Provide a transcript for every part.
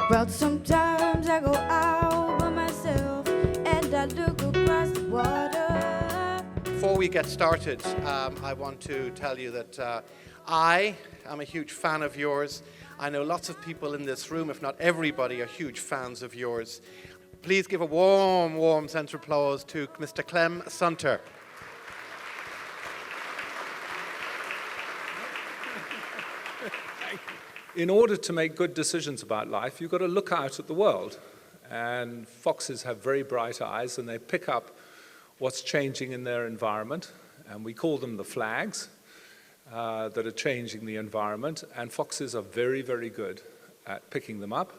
But sometimes I go out by myself and I look across the water. Before we get started, I want to tell you that I am a huge fan of yours. I know lots of people in this room, if not everybody, are huge fans of yours. Please give a warm, warm sense of applause to Mr. Clem Sunter. In order to make good decisions about life, you've got to look out at the world. And foxes have very bright eyes, and they pick up what's changing in their environment. And we call them the flags that are changing the environment. And foxes are very, very good at picking them up.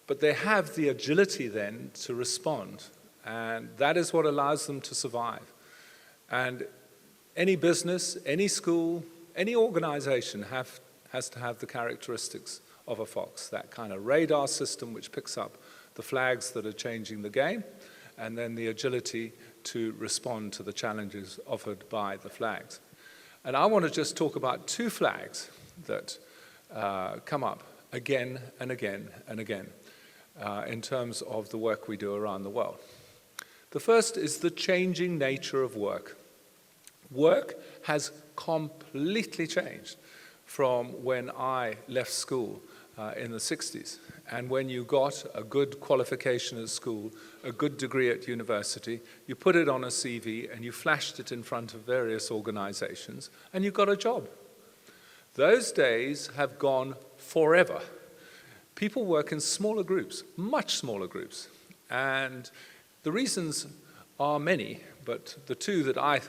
But they have the agility then to respond. And that is what allows them to survive. And any business, any school, any organization has to have the characteristics of a fox, that kind of radar system which picks up the flags that are changing the game, and then the agility to respond to the challenges offered by the flags. And I want to just talk about two flags that come up again and again and again in terms of the work we do around the world. The first is the changing nature of work. Work has completely changed from when I left school in the 60s. And when you got a good qualification at school, a good degree at university, you put it on a CV and you flashed it in front of various organizations and you got a job. Those days have gone forever. People work in smaller groups, much smaller groups. And the reasons are many, but the two that I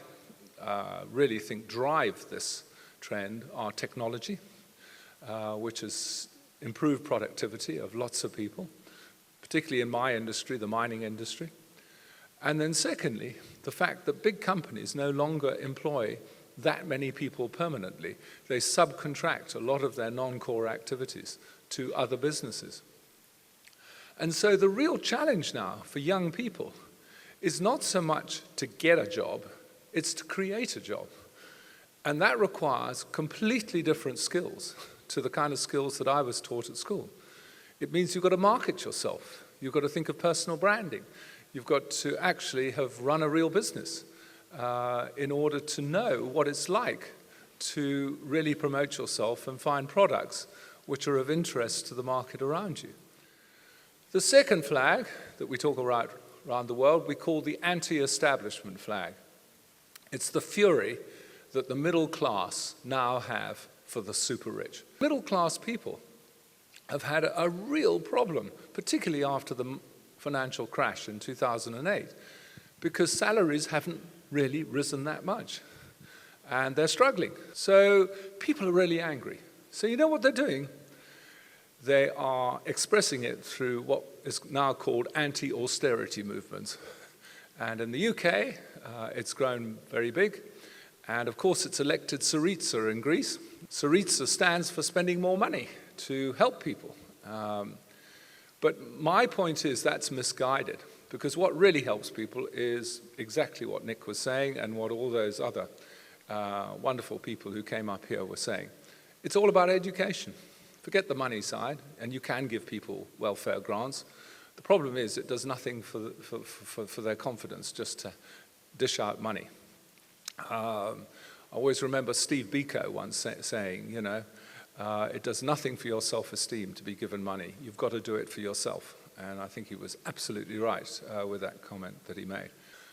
really think drive this trend are technology, which has improved productivity of lots of people, particularly in my industry, the mining industry. And then secondly, the fact that big companies no longer employ that many people permanently. They subcontract a lot of their non-core activities to other businesses. And so the real challenge now for young people is not so much to get a job, it's to create a job. And that requires completely different skills to the kind of skills that I was taught at school. It means you've got to market yourself. You've got to think of personal branding. You've got to actually have run a real business in order to know what it's like to really promote yourself and find products which are of interest to the market around you. The second flag that we talk about around the world, we call the anti-establishment flag. It's the fury that the middle class now have for the super rich. Middle class people have had a real problem, particularly after the financial crash in 2008, because salaries haven't really risen that much. And they're struggling. So people are really angry. So you know what they're doing? They are expressing it through what is now called anti-austerity movements. And in the UK, it's grown very big. And of course, it's elected Syriza in Greece. Syriza stands for spending more money to help people. But my point is that's misguided, because what really helps people is exactly what Nick was saying and what all those other wonderful people who came up here were saying. It's all about education. Forget the money side, and you can give people welfare grants. The problem is it does nothing for their confidence just to dish out money. I always remember Steve Biko once saying, you know, it does nothing for your self-esteem to be given money. You've got to do it for yourself. And I think he was absolutely right with that comment that he made.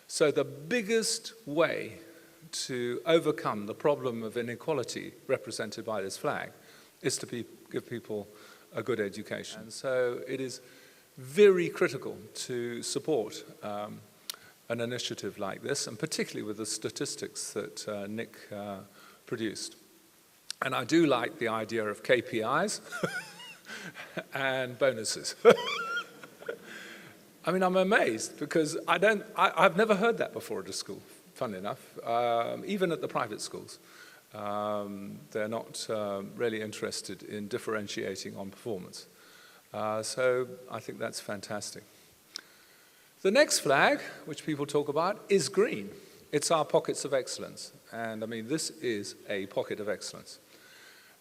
So the biggest way to overcome the problem of inequality represented by this flag is to give people a good education. And so it is very critical to support an initiative like this, and particularly with the statistics that Nick produced. And I do like the idea of KPIs and bonuses. I mean, I'm amazed because I've never heard that before at a school, funnily enough, even at the private schools. They're not really interested in differentiating on performance. So I think that's fantastic. The next flag, which people talk about, is green. It's our pockets of excellence. And I mean, this is a pocket of excellence.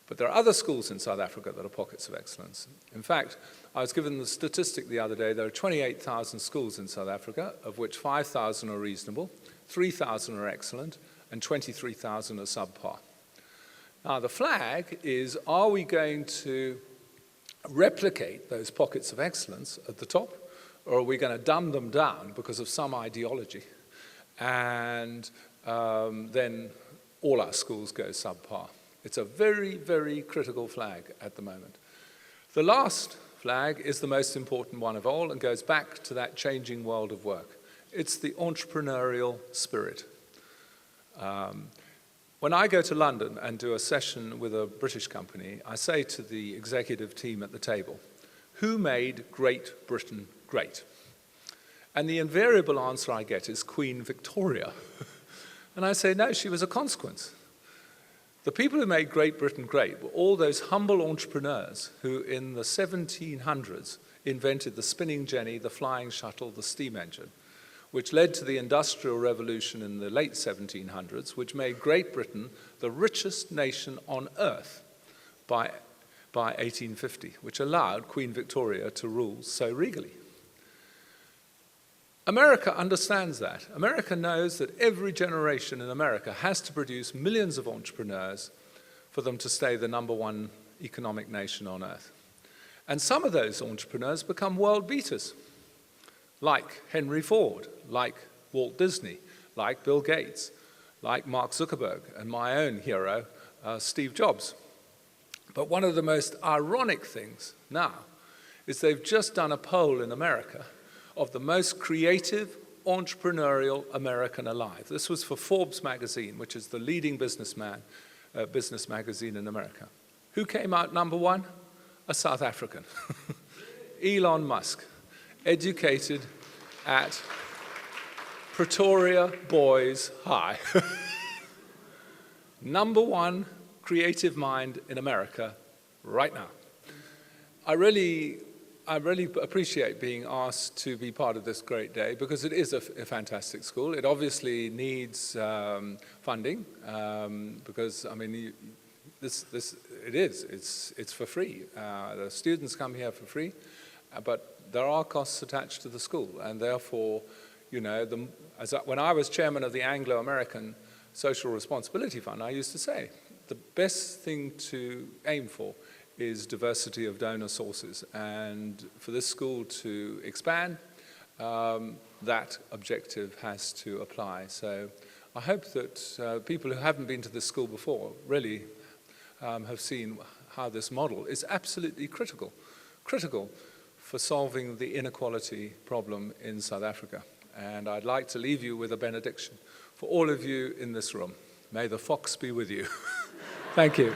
But there are other schools in South Africa that are pockets of excellence. In fact, I was given the statistic the other day, there are 28,000 schools in South Africa, of which 5,000 are reasonable, 3,000 are excellent, and 23,000 are subpar. Now, the flag is, are we going to replicate those pockets of excellence at the top, or are we going to dumb them down because of some ideology? And then all our schools go subpar. It's a very, very critical flag at the moment. The last flag is the most important one of all and goes back to that changing world of work. It's the entrepreneurial spirit. When I go to London and do a session with a British company, I say to the executive team at the table, who made Great Britain great? And the invariable answer I get is Queen Victoria. And I say, no, she was a consequence. The people who made Great Britain great were all those humble entrepreneurs who in the 1700s invented the spinning jenny, the flying shuttle, the steam engine, which led to the Industrial Revolution in the late 1700s, which made Great Britain the richest nation on earth by 1850, which allowed Queen Victoria to rule so regally. America understands that. America knows that every generation in America has to produce millions of entrepreneurs for them to stay the #1 economic nation on earth. And some of those entrepreneurs become world beaters, like Henry Ford, like Walt Disney, like Bill Gates, like Mark Zuckerberg, and my own hero, Steve Jobs. But one of the most ironic things now is they've just done a poll in America of the most creative, entrepreneurial American alive. This was for Forbes magazine, which is the leading business magazine in America. Who came out #1? A South African. Elon Musk, educated at Pretoria Boys High. #1 creative mind in America right now. I really appreciate being asked to be part of this great day because it is a fantastic school. It obviously needs funding because, I mean, it's for free. The students come here for free, but there are costs attached to the school, and therefore, you know, when I was chairman of the Anglo-American Social Responsibility Fund, I used to say the best thing to aim for is diversity of donor sources, and for this school to expand, that objective has to apply. So I hope that people who haven't been to this school before really have seen how this model is absolutely critical for solving the inequality problem in South Africa. And I'd like to leave you with a benediction for all of you in this room. May the fox be with you. Thank you.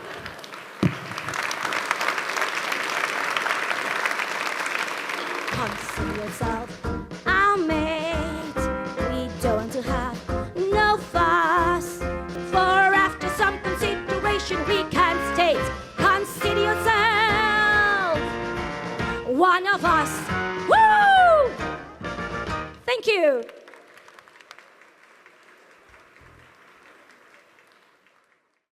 Consider yourself our mate. We don't want to have no fuss. For after some consideration we can state, consider yourself one of us. Woo! Thank you.